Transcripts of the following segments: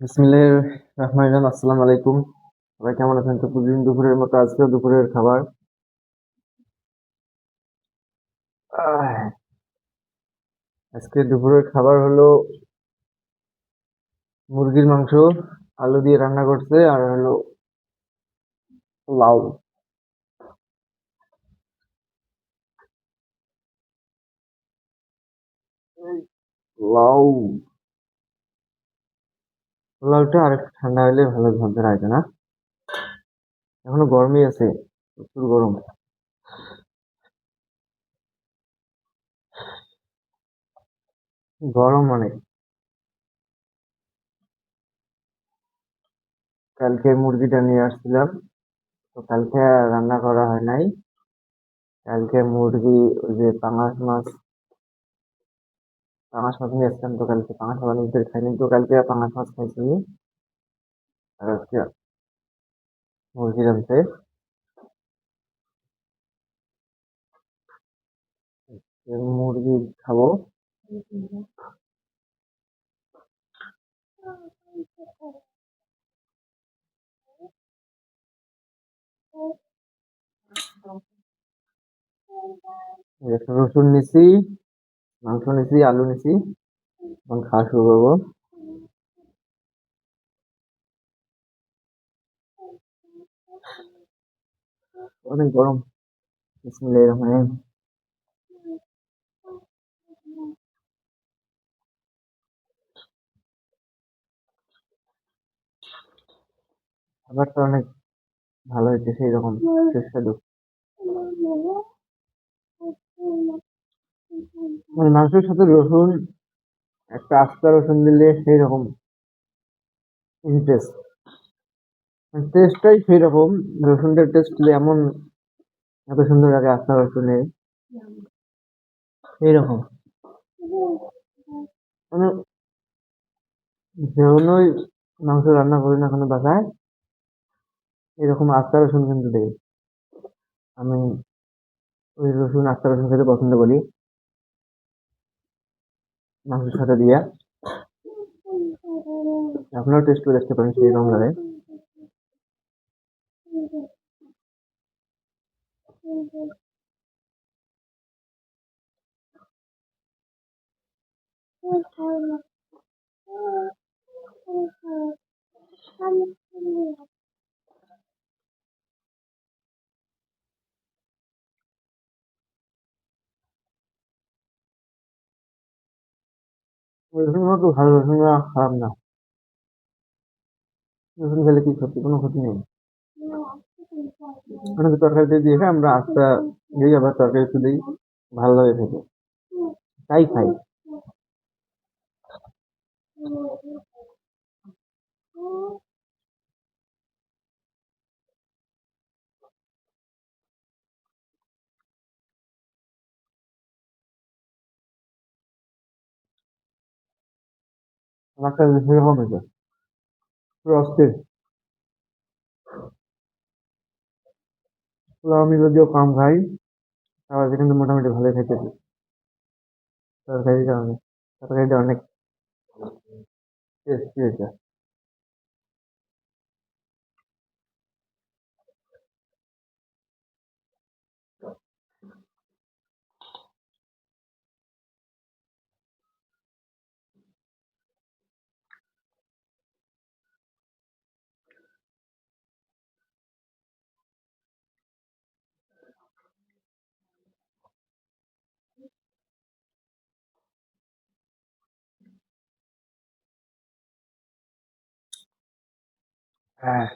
বিসমিল্লাহির রহমানির রহিম। আসসালামু আলাইকুম। সবাই কেমন আছেন? তো প্রতিদিন দুপুরের মতো আজকেও দুপুরের খাবার। আহ, আজকে দুপুরের খাবার হলো মুরগির মাংস, আলু দিয়ে রান্না করছে, আর হলো লাউ। এই লাউ লাউটা আরেকটু ঠান্ডা হলে ভালো ঝরঝরা হইতো না? এখনো গরমই আছে, প্রচুর গরম। গরম অনেক। কালকে মুরগিটা নিয়ে আসছিলাম, তো কালকে আর রান্না করা হয় নাই। কালকে মুরগি, ওই যে পাঙাশ মাছ নিয়ে আসতাম, তো কালকে পাঙাশ মাছ অনেক দিন খাইনি, তো কালকে পাঙাশ মাছ খাইছি। আর আজকে মুরগি রানছে। মুরগি খাবো। রসুন নিছি, মাংস নিছি, আলু নিছি। এখন খাওয়া শুরু করবো। অনেক গরম। বিসমিল্লাহির রহমানির রহিম। খাবারটা অনেক ভালো হয়েছে, সেই রকম সুস্বাদু। মানে মাংসের সাথে রসুন, একটা আস্তা রসুন দিলে সেই রকম ইন্টারেস্ট, টেস্টটাই সেই রকম। রসুনটার টেস্ট এমন এত সুন্দর লাগে আস্তা রসুনের, সেই রকম। মানে যেমনই মাংস রান্না করি না কোনো বাসায়, এরকম আস্তা রসুন কিন্তু দেয়। আমি ওই রসুন, আস্তা রসুন খেতে পছন্দ করি মাংসের সাথে দিয়ে। আপনারাও টেস্ট করে দেখতে পারেন, সেই রকম লাগে। রসুন তো ভালো, রসুন খারাপ না। রসুন খেলে কি ক্ষতি? কোনো ক্ষতি নেই। অনেকে তরকারিতে দিয়ে খাই, আমরা আস্তা দিই, আবার তরকারিতে দিই, ভালো লাগে খেতে, তাই খাই। আমার কাছে সেরকম হয়েছে, পুরো অস্থির। পোলাও আমি যদিও কম খাই, তাহলে কিন্তু মোটামুটি ভালোই খাইতেছি তরকারির কারণে। তরকারিটা অনেক টেস্টি হয়েছে। হ্যাঁ,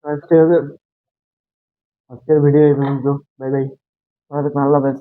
আজকে আজকের ভিডিও এই পর্যন্ত। Bye bye. ভালো থাকবেন, আল্লাহ হাফেজ।